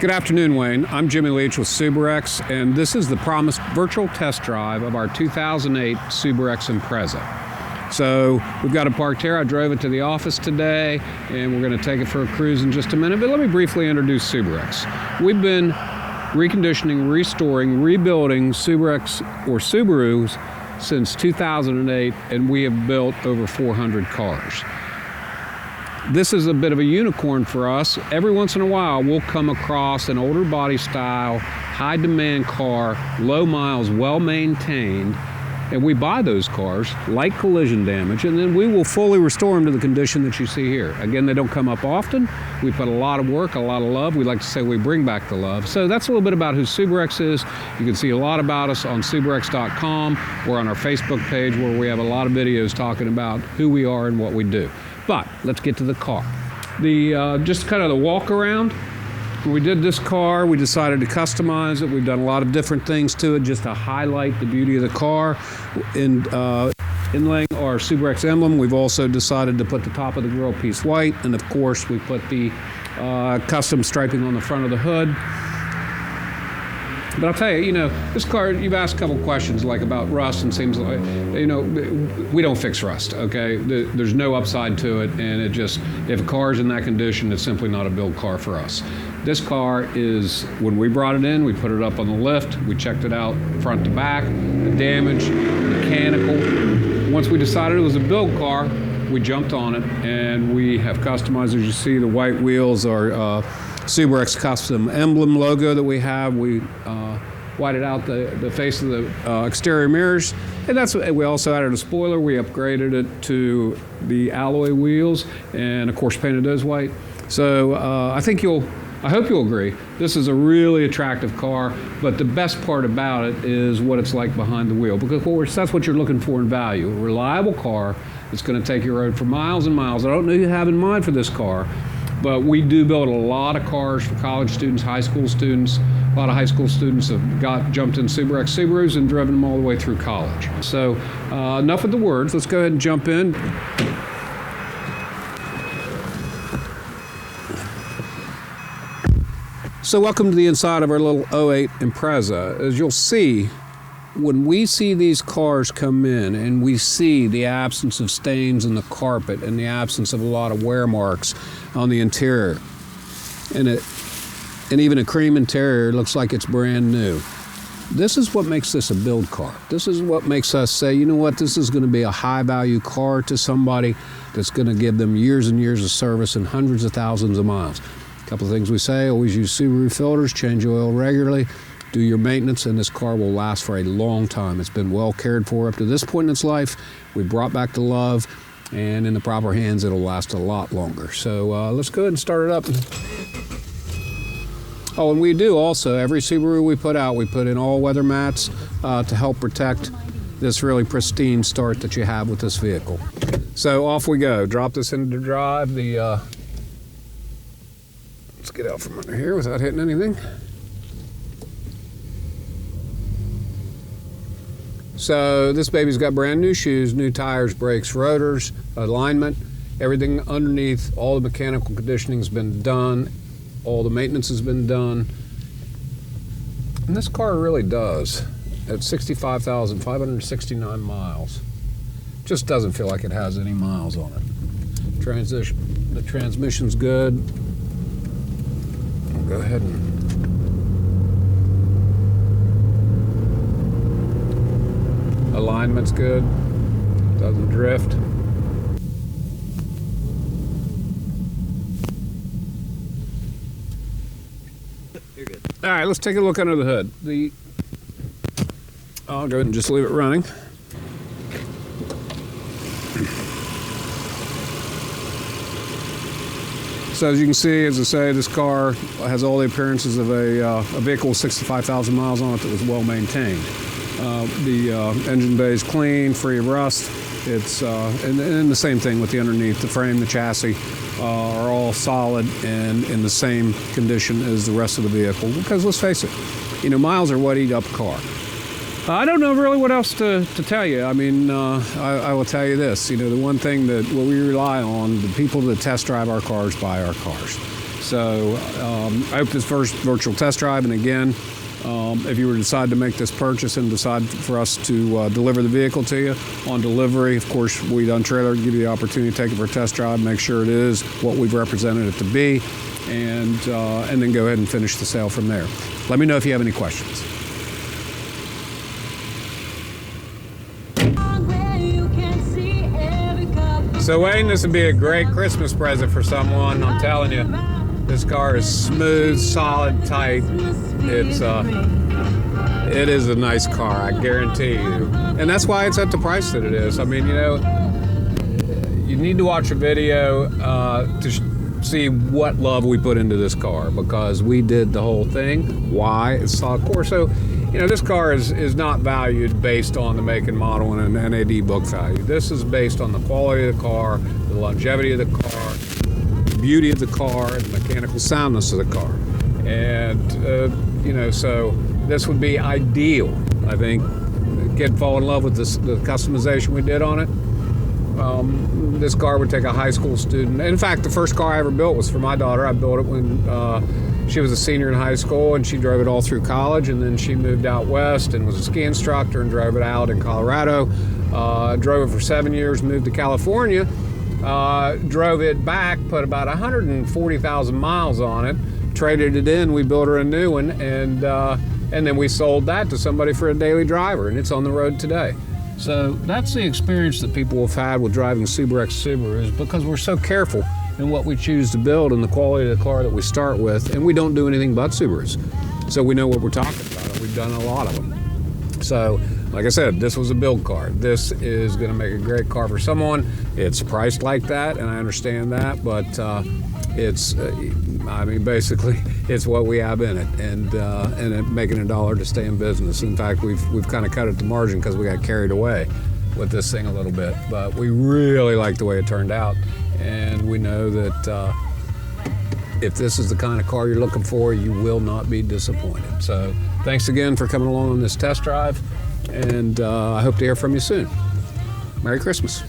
Good afternoon, Wayne. I'm Jimmy Leach with Subarex, and this is the promised virtual test drive of our 2008 Subarex IMPREZA. So we've got it parked here. I drove it to the office today, and we're going to take it for a cruise in just a minute. But let me briefly introduce Subarex. We've been reconditioning, restoring, rebuilding Subarex or Subarus since 2008, and we have built over 400 cars. This is a bit of a unicorn for us. Every once in a while, we'll come across an older body style, high demand car, low miles, well maintained, and we buy those cars, light collision damage, and then we will fully restore them to the condition that you see here. Again, they don't come up often. We put a lot of work, a lot of love. We like to say we bring back the love. So that's a little bit about who Subarex is. You can see a lot about us on Subarex.com or on our Facebook page, where we have a lot of videos talking about who we are and what we do. But let's get to the car. Just kind of the walk around. When we did this car, we decided to customize it. We've done a lot of different things to it just to highlight the beauty of the car. And inlaying our Subarex emblem, we've also decided to put the top of the grille piece white. And of course, we put the custom striping on the front of the hood. But I'll tell you, this car, you've asked a couple questions like about rust, and seems like, we don't fix rust, okay? There's no upside to it, and if a car's in that condition, it's simply not a build car for us. This car is, when we brought it in, we put it up on the lift, we checked it out front to back, the damage, mechanical. Once we decided it was a build car, we jumped on it, and we have customized, as you see, the white wheels are Subarex custom emblem logo that we have. We whited out the face of the exterior mirrors, and we also added a spoiler. We upgraded it to the alloy wheels, and of course painted those white. So I hope you'll agree, this is a really attractive car, but the best part about it is what it's like behind the wheel, because that's what you're looking for in value. A reliable car that's going to take your road for miles and miles. I don't know what you have in mind for this car, but we do build a lot of cars for college students, high school students. A lot of high school students have jumped in Subarex Subarus and driven them all the way through college. So enough with the words. Let's go ahead and jump in. So welcome to the inside of our little 08 IMPREZA. As you'll see, when we see these cars come in and we see the absence of stains in the carpet and the absence of a lot of wear marks on the interior, and even a cream interior looks like it's brand new, this is what makes this a build car. This is what makes us say, you know what, this is going to be a high value car to somebody that's going to give them years and years of service and hundreds of thousands of miles. A couple of things we say: always use Subaru filters, change oil regularly, do your maintenance, and this car will last for a long time. It's been well cared for up to this point in its life. We brought back the love, and in the proper hands, it'll last a lot longer. So let's go ahead and start it up. Oh, and we do also, every Subaru we put out, we put in all weather mats to help protect this really pristine start that you have with this vehicle. So off we go. Drop this into drive. Let's get out from under here without hitting anything. So this baby's got brand new shoes, new tires, brakes, rotors, alignment, everything underneath. All the mechanical conditioning's been done. All the maintenance has been done. And this car really does, at 65,569 miles, just doesn't feel like it has any miles on it. The transmission's good. I'll go ahead and alignment's good, doesn't drift. You're good. All right, let's take a look under the hood. I'll go ahead and just leave it running. So as you can see, as I say, this car has all the appearances of a vehicle with 65,000 miles on it that was well maintained. The engine bay is clean, free of rust. It's and the same thing with the underneath. The frame, the chassis are all solid and in the same condition as the rest of the vehicle. Because let's face it, miles are what eat up a car. I don't know really what else to tell you. I mean, I will tell you this. The one thing that we rely on, the people that test drive our cars buy our cars. So I hope this first virtual test drive, and again, if you were to decide to make this purchase and decide for us to deliver the vehicle to you, on delivery, of course, We Done Trailer give you the opportunity to take it for a test drive, make sure it is what we've represented it to be, and then go ahead and finish the sale from there. Let me know if you have any questions. So Wayne, this would be a great Christmas present for someone. I'm telling you, this car is smooth, solid, tight. It is a nice car, I guarantee you. And that's why it's at the price that it is. I mean, you know, you need to watch a video to see what love we put into this car, because we did the whole thing. Why? It's solid core. So, you know, this car is not valued based on the make and model and an NAD book value. This is based on the quality of the car, the longevity of the car, the beauty of the car, and the mechanical soundness of the car. And, you know, so this would be ideal, I think. Kid fall in love with this, the customization we did on it. This car would take a high school student. In fact, the first car I ever built was for my daughter. I built it when she was a senior in high school, and she drove it all through college, and then she moved out west and was a ski instructor and drove it out in Colorado. Drove it for 7 years, moved to California, drove it back, put about 140,000 miles on it, traded it in, we built her a new one, and then we sold that to somebody for a daily driver, and it's on the road today. So that's the experience that people have had with driving Subarex Subarus, because we're so careful in what we choose to build and the quality of the car that we start with, and we don't do anything but Subarus. So we know what we're talking about. We've done a lot of them. So, like I said, this was a build car. This is going to make a great car for someone. It's priced like that, and I understand that, but it's, I mean, basically, it's what we have in it, and it making $1 to stay in business. In fact, we've kind of cut at the margin because we got carried away with this thing a little bit, but we really like the way it turned out, and we know that if this is the kind of car you're looking for, you will not be disappointed. So thanks again for coming along on this test drive, and I hope to hear from you soon. Merry Christmas.